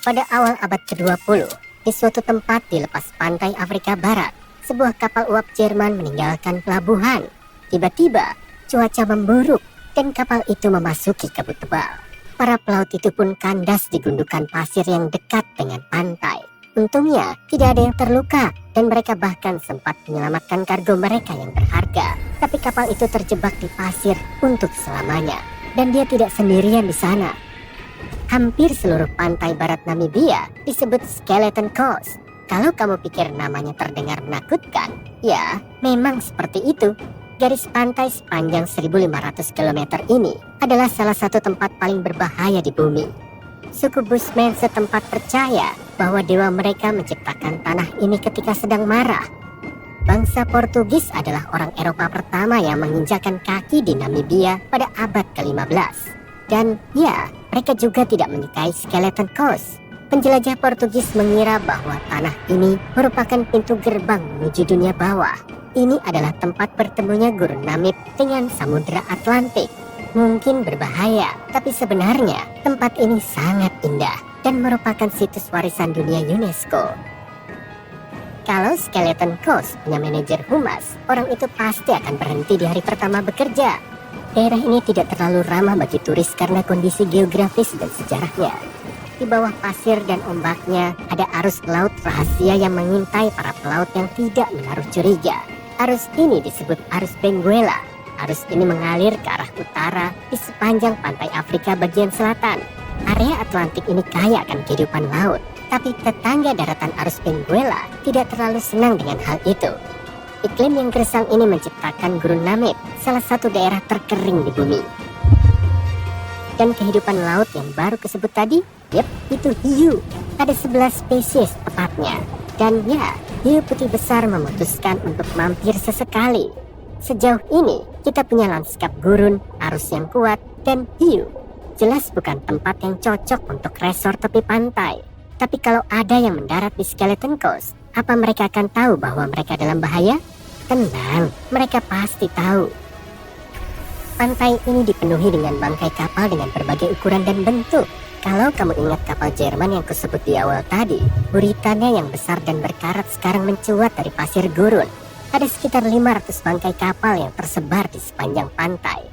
Pada awal abad ke-20, di suatu tempat di lepas pantai Afrika Barat, sebuah kapal uap Jerman meninggalkan pelabuhan. Tiba-tiba, cuaca memburuk dan kapal itu memasuki kabut tebal. Para pelaut itu pun kandas di gundukan pasir yang dekat dengan pantai. Untungnya, tidak ada yang terluka dan mereka bahkan sempat menyelamatkan kargo mereka yang berharga. Tapi kapal itu terjebak di pasir untuk selamanya dan dia tidak sendirian di sana. Hampir seluruh pantai barat Namibia disebut Skeleton Coast. Kalau kamu pikir namanya terdengar menakutkan, ya memang seperti itu. Garis pantai sepanjang 1.500 km ini adalah salah satu tempat paling berbahaya di bumi. Suku Bushmen setempat percaya bahwa dewa mereka menciptakan tanah ini ketika sedang marah. Bangsa Portugis adalah orang Eropa pertama yang menginjakan kaki di Namibia pada abad ke-15. Dan ya, mereka juga tidak menyukai Skeleton Coast. Penjelajah Portugis mengira bahwa tanah ini merupakan pintu gerbang menuju dunia bawah. Ini adalah tempat bertemunya gurun Namib dengan Samudra Atlantik. Mungkin berbahaya, tapi sebenarnya tempat ini sangat indah dan merupakan situs warisan dunia UNESCO. Kalau Skeleton Coast punya manajer humas, orang itu pasti akan berhenti di hari pertama bekerja. Daerah ini tidak terlalu ramah bagi turis karena kondisi geografis dan sejarahnya. Di bawah pasir dan ombaknya ada arus laut rahasia yang mengintai para pelaut yang tidak menaruh curiga. Arus ini disebut arus Benguela. Arus ini mengalir ke arah utara di sepanjang pantai Afrika bagian selatan. Area Atlantik ini kaya akan kehidupan laut, tapi tetangga daratan arus Benguela tidak terlalu senang dengan hal itu. Iklim yang gersang ini menciptakan gurun Namib, salah satu daerah terkering di bumi. Dan kehidupan laut yang baru kesebut tadi, itu hiu. Ada 11 spesies tepatnya. Dan ya, hiu putih besar memutuskan untuk mampir sesekali. Sejauh ini, kita punya lanskap gurun, arus yang kuat, dan hiu. Jelas bukan tempat yang cocok untuk resort tepi pantai. Tapi kalau ada yang mendarat di Skeleton Coast, apa mereka akan tahu bahwa mereka dalam bahaya? Tenang, mereka pasti tahu. Pantai ini dipenuhi dengan bangkai kapal dengan berbagai ukuran dan bentuk. Kalau kamu ingat kapal Jerman yang kusebut di awal tadi, buritannya yang besar dan berkarat sekarang mencuat dari pasir gurun. Ada sekitar 500 bangkai kapal yang tersebar di sepanjang pantai.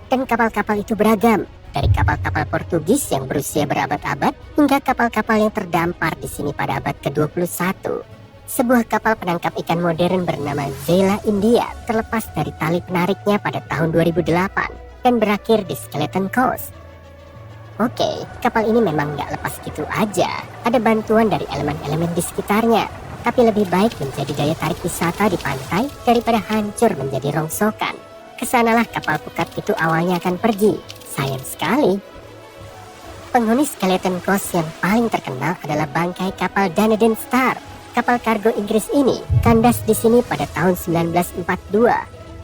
Dan kapal-kapal itu beragam, dari kapal-kapal Portugis yang berusia berabad-abad hingga kapal-kapal yang terdampar di sini pada abad ke-21. Sebuah kapal penangkap ikan modern bernama Zela India terlepas dari tali penariknya pada tahun 2008 dan berakhir di Skeleton Coast. Oke, kapal ini memang nggak lepas gitu aja. Ada bantuan dari elemen-elemen di sekitarnya, tapi lebih baik menjadi daya tarik wisata di pantai daripada hancur menjadi rongsokan. Kesanalah kapal pukat itu awalnya akan pergi. Sayang sekali. Penghuni Skeleton Coast yang paling terkenal adalah bangkai kapal Dunedin Star. Kapal kargo Inggris ini kandas di sini pada tahun 1942.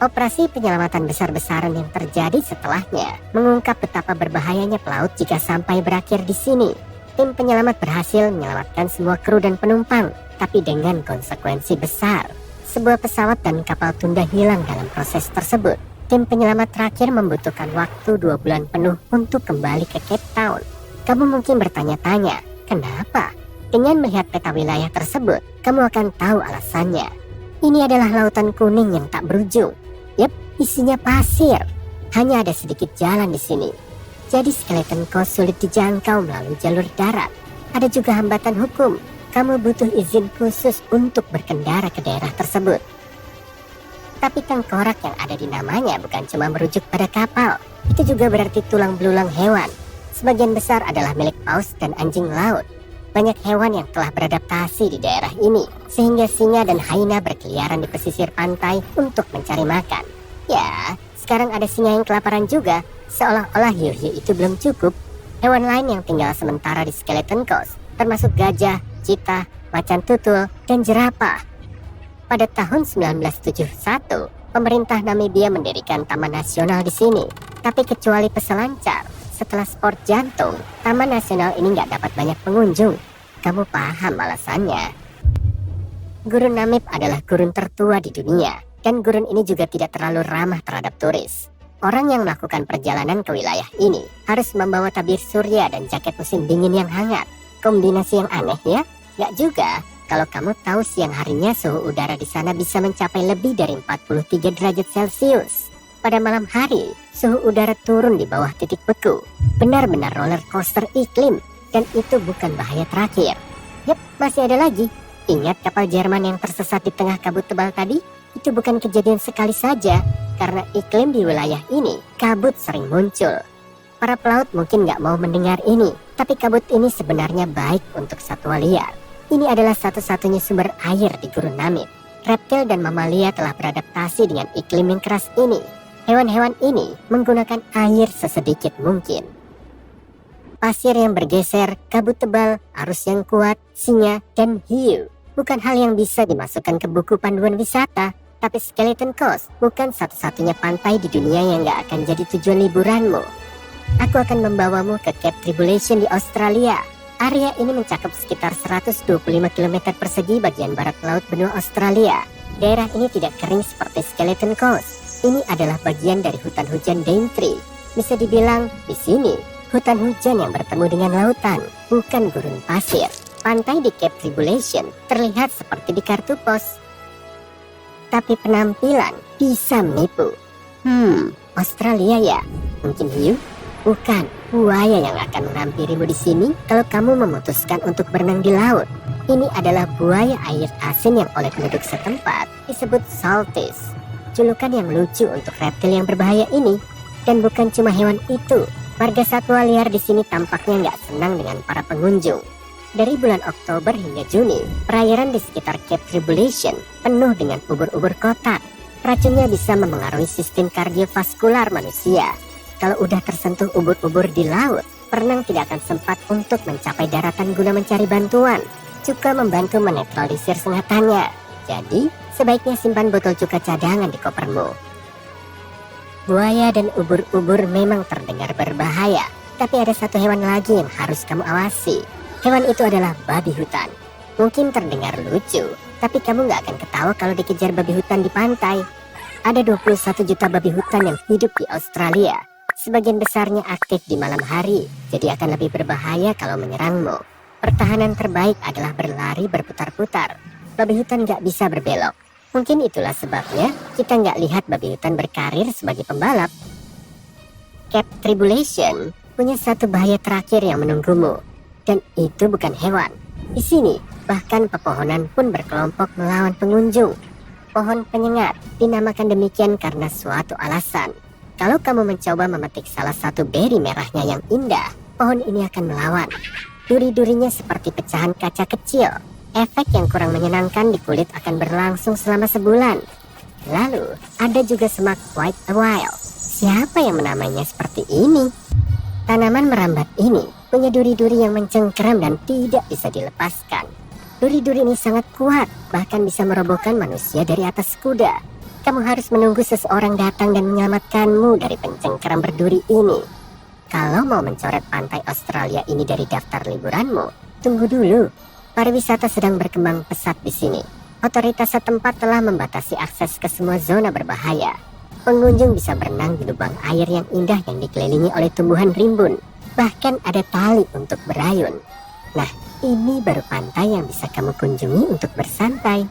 Operasi penyelamatan besar-besaran yang terjadi setelahnya mengungkap betapa berbahayanya pelaut jika sampai berakhir di sini. Tim penyelamat berhasil menyelamatkan semua kru dan penumpang, tapi dengan konsekuensi besar. Sebuah pesawat dan kapal tunda hilang dalam proses tersebut. Tim penyelamat terakhir membutuhkan waktu 2 bulan penuh untuk kembali ke Cape Town. Kamu mungkin bertanya-tanya, kenapa? Dengan melihat peta wilayah tersebut, kamu akan tahu alasannya. Ini adalah lautan kuning yang tak berujung. Isinya pasir. Hanya ada sedikit jalan di sini. Jadi Skeleton Coast sulit dijangkau melalui jalur darat. Ada juga hambatan hukum. Kamu butuh izin khusus untuk berkendara ke daerah tersebut. Tapi tengkorak yang ada di namanya bukan cuma merujuk pada kapal. Itu juga berarti tulang belulang hewan. Sebagian besar adalah milik paus dan anjing laut. Banyak hewan yang telah beradaptasi di daerah ini, sehingga singa dan hyena berkeliaran di pesisir pantai untuk mencari makan. Ya, sekarang ada singa yang kelaparan juga, seolah-olah hiu-hiu itu belum cukup. Hewan lain yang tinggal sementara di Skeleton Coast, termasuk gajah, cheetah, macan tutul, dan jerapah. Pada tahun 1971, pemerintah Namibia mendirikan Taman Nasional di sini, tapi kecuali peselancar. Setelah sport jantung, Taman Nasional ini nggak dapat banyak pengunjung. Kamu paham alasannya. Gurun Namib adalah gurun tertua di dunia, dan gurun ini juga tidak terlalu ramah terhadap turis. Orang yang melakukan perjalanan ke wilayah ini harus membawa tabir surya dan jaket musim dingin yang hangat. kombinasi yang aneh ya? Nggak juga. Kalau kamu tahu siang harinya suhu udara di sana bisa mencapai lebih dari 43 derajat Celcius. Pada malam hari, suhu udara turun di bawah titik beku. Benar-benar roller coaster iklim. Dan itu bukan bahaya terakhir. Yap, masih ada lagi. Ingat kapal Jerman yang tersesat di tengah kabut tebal tadi? Itu bukan kejadian sekali saja. Karena iklim di wilayah ini, kabut sering muncul. Para pelaut mungkin nggak mau mendengar ini. Tapi kabut ini sebenarnya baik untuk satwa liar. Ini adalah satu-satunya sumber air di gurun Namib. Reptil dan mamalia telah beradaptasi dengan iklim yang keras ini. Hewan-hewan ini menggunakan air sesedikit mungkin. Pasir yang bergeser, kabut tebal, arus yang kuat, singa, dan hiu bukan hal yang bisa dimasukkan ke buku panduan wisata. Tapi Skeleton Coast bukan satu-satunya pantai di dunia yang gak akan jadi tujuan liburanmu. Aku akan membawamu ke Cape Tribulation di Australia. Area ini mencakup sekitar 125 km persegi bagian barat laut benua Australia. Daerah ini tidak kering seperti Skeleton Coast. Ini adalah bagian dari hutan hujan Daintree. Bisa dibilang di sini hutan hujan yang bertemu dengan lautan, bukan gurun pasir. Pantai di Cape Tribulation terlihat seperti di kartu pos. Tapi penampilan bisa menipu. Australia ya? Mungkin hiu? Bukan, buaya yang akan menghampirimu di sini kalau kamu memutuskan untuk berenang di laut. Ini adalah buaya air asin yang oleh penduduk setempat disebut salties. Julukan yang lucu untuk reptil yang berbahaya ini. Dan bukan cuma hewan itu, warga satwa liar di sini tampaknya nggak senang dengan para pengunjung. Dari bulan Oktober hingga Juni, perairan di sekitar Cape Tribulation penuh dengan ubur-ubur kotak. Racunnya bisa memengaruhi sistem kardiovaskular manusia. Kalau udah tersentuh ubur-ubur di laut, perenang tidak akan sempat untuk mencapai daratan guna mencari bantuan. Cuka membantu menetralisir sengatannya. Jadi, sebaiknya simpan botol cuka cadangan di kopermu. Buaya dan ubur-ubur memang terdengar berbahaya, tapi ada satu hewan lagi yang harus kamu awasi. Hewan itu adalah babi hutan. Mungkin terdengar lucu, tapi kamu gak akan ketawa kalau dikejar babi hutan di pantai. Ada 21 juta babi hutan yang hidup di Australia. Sebagian besarnya aktif di malam hari, jadi akan lebih berbahaya kalau menyerangmu. Pertahanan terbaik adalah berlari berputar-putar. Babi hutan gak bisa berbelok. Mungkin itulah sebabnya kita nggak lihat babi hutan berkarir sebagai pembalap. Cape Tribulation punya satu bahaya terakhir yang menunggumu. Dan itu bukan hewan. Di sini, bahkan pepohonan pun berkelompok melawan pengunjung. Pohon penyengat dinamakan demikian karena suatu alasan. Kalau kamu mencoba memetik salah satu beri merahnya yang indah, pohon ini akan melawan. Duri-durinya seperti pecahan kaca kecil. Efek yang kurang menyenangkan di kulit akan berlangsung selama sebulan. Lalu, ada juga semak white wild. Siapa yang menamainya seperti ini? Tanaman merambat ini punya duri-duri yang mencengkeram dan tidak bisa dilepaskan. Duri-duri ini sangat kuat, bahkan bisa merobohkan manusia dari atas kuda. Kamu harus menunggu seseorang datang dan menyelamatkanmu dari pencengkeram berduri ini. Kalau mau mencoret pantai Australia ini dari daftar liburanmu, tunggu dulu. Pariwisata sedang berkembang pesat di sini. Otoritas setempat telah membatasi akses ke semua zona berbahaya. Pengunjung bisa berenang di lubang air yang indah yang dikelilingi oleh tumbuhan rimbun. Bahkan ada tali untuk berayun. Nah, ini baru pantai yang bisa kamu kunjungi untuk bersantai.